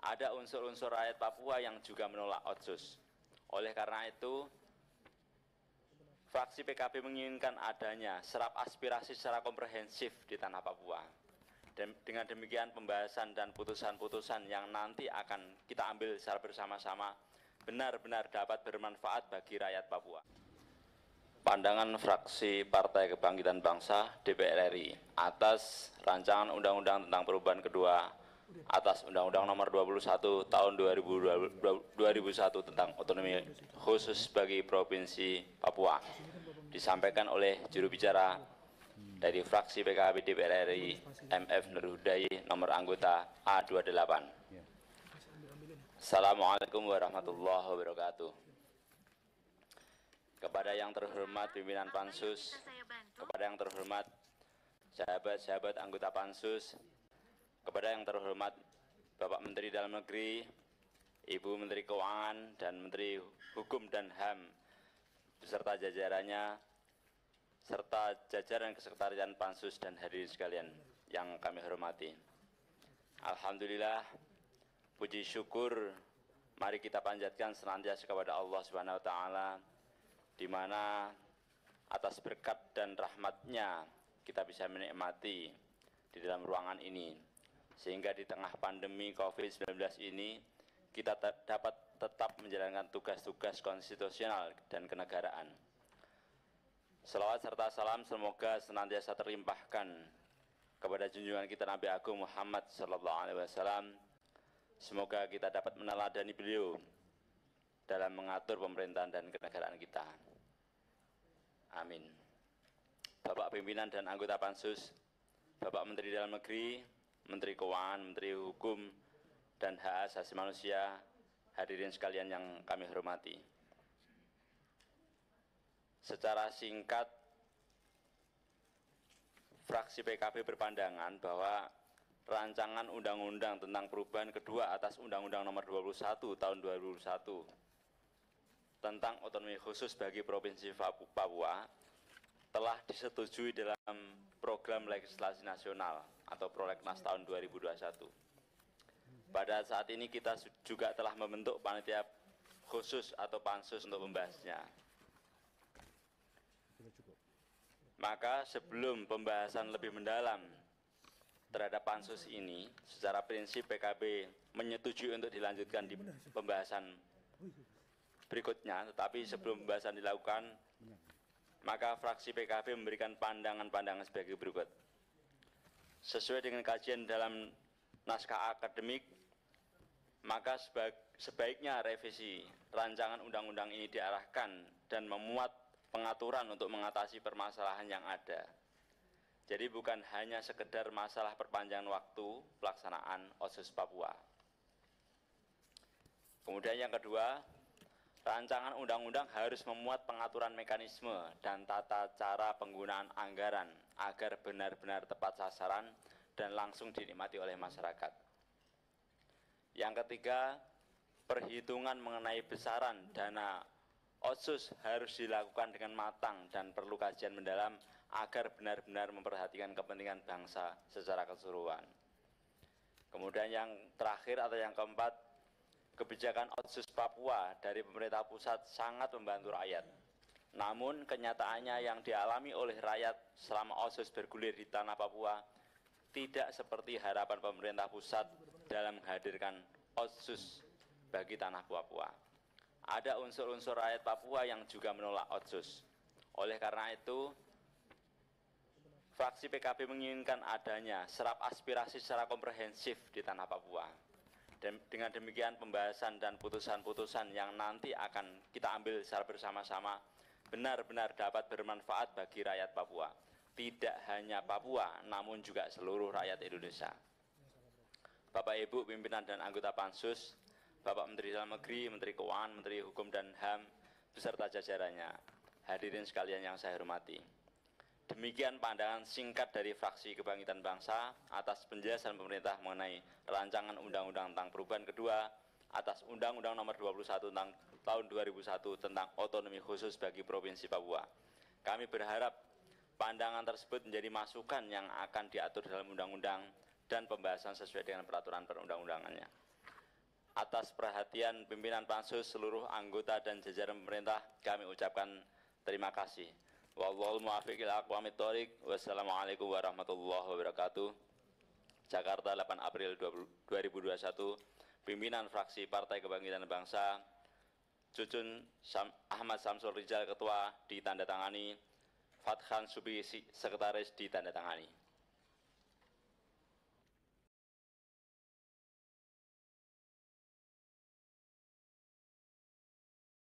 ada unsur-unsur rakyat Papua yang juga menolak Otsus. Oleh karena itu, fraksi PKB menginginkan adanya serap aspirasi secara komprehensif di tanah Papua. Dan dengan demikian pembahasan dan putusan-putusan yang nanti akan kita ambil secara bersama-sama benar-benar dapat bermanfaat bagi rakyat Papua. Pandangan fraksi Partai Kebangkitan Bangsa DPR RI atas rancangan undang-undang tentang perubahan kedua atas Undang-Undang Nomor 21 Tahun 2001 tentang otonomi khusus bagi Provinsi Papua disampaikan oleh juru bicara dari fraksi PKB DPR RI MF Nurhudayi nomor anggota A28. Assalamualaikum warahmatullahi wabarakatuh. Kepada yang terhormat pimpinan Pansus, kepada yang terhormat sahabat-sahabat anggota Pansus, kepada yang terhormat Bapak Menteri Dalam Negeri, Ibu Menteri Keuangan dan Menteri Hukum dan HAM beserta jajarannya, serta jajaran kesekretariatan Pansus dan hadirin sekalian yang kami hormati. Alhamdulillah, puji syukur mari kita panjatkan senantiasa kepada Allah Subhanahu wa taala, di mana atas berkat dan rahmat-Nya kita bisa menikmati di dalam ruangan ini, sehingga di tengah pandemi COVID-19 ini kita dapat tetap menjalankan tugas-tugas konstitusional dan kenegaraan. Selawat serta salam semoga senantiasa terlimpahkan kepada junjungan kita Nabi Agung Muhammad SAW. Semoga kita dapat meneladani beliau dalam mengatur pemerintahan dan kenegaraan kita. Amin. Bapak pimpinan dan anggota Pansus, Bapak Menteri Dalam Negeri, Menteri Keuangan, Menteri Hukum dan Hak Asasi Manusia, hadirin sekalian yang kami hormati. Secara singkat, fraksi PKB berpandangan bahwa rancangan undang-undang tentang perubahan kedua atas Undang-Undang Nomor 21 Tahun 2001 tentang otonomi khusus bagi Provinsi Papua telah disetujui dalam program legislasi nasional atau Prolegnas tahun 2021. Pada saat ini kita juga telah membentuk panitia khusus atau pansus untuk membahasnya. Maka sebelum pembahasan lebih mendalam terhadap pansus ini, secara prinsip PKB menyetujui untuk dilanjutkan di pembahasan berikutnya, tetapi sebelum pembahasan dilakukan, maka fraksi PKB memberikan pandangan-pandangan sebagai berikut. Sesuai dengan kajian dalam naskah akademik, maka sebaiknya revisi rancangan undang-undang ini diarahkan dan memuat pengaturan untuk mengatasi permasalahan yang ada. Jadi bukan hanya sekedar masalah perpanjangan waktu pelaksanaan Otsus Papua. Kemudian yang kedua, rancangan undang-undang harus memuat pengaturan mekanisme dan tata cara penggunaan anggaran agar benar-benar tepat sasaran dan langsung dinikmati oleh masyarakat. Yang ketiga, perhitungan mengenai besaran dana Otsus harus dilakukan dengan matang dan perlu kajian mendalam agar benar-benar memperhatikan kepentingan bangsa secara keseluruhan. Kemudian yang terakhir atau yang keempat, kebijakan Otsus Papua dari pemerintah pusat sangat membantu rakyat. Namun kenyataannya yang dialami oleh rakyat selama Otsus bergulir di tanah Papua tidak seperti harapan pemerintah pusat dalam menghadirkan Otsus bagi tanah Papua. Ada unsur-unsur rakyat Papua yang juga menolak Otsus. Oleh karena itu, fraksi PKB menginginkan adanya serap aspirasi secara komprehensif di tanah Papua. Dan dengan demikian pembahasan dan putusan-putusan yang nanti akan kita ambil secara bersama-sama benar-benar dapat bermanfaat bagi rakyat Papua. Tidak hanya Papua, namun juga seluruh rakyat Indonesia. Bapak Ibu pimpinan dan anggota Pansus, Bapak Menteri Dalam Negeri, Menteri Keuangan, Menteri Hukum dan HAM beserta jajarannya, hadirin sekalian yang saya hormati. Demikian pandangan singkat dari fraksi Kebangkitan Bangsa atas penjelasan pemerintah mengenai rancangan undang-undang tentang perubahan kedua atas Undang-Undang Nomor 21 Tahun 2001 tentang otonomi khusus bagi Provinsi Papua. Kami berharap pandangan tersebut menjadi masukan yang akan diatur dalam undang-undang dan pembahasan sesuai dengan peraturan perundang-undangannya. Atas perhatian pimpinan Pansus, seluruh anggota dan jajaran pemerintah, kami ucapkan terima kasih. Wallahul muwaffiq ila aqwamit thoriq. Wassalamualaikum warahmatullahi wabarakatuh. Jakarta, 8 April 2021. Pimpinan fraksi Partai Kebangkitan Bangsa, Cucun Ahmad Samsul Rijal, Ketua, ditandatangani. Fathan Subi, Sekretaris, ditandatangani.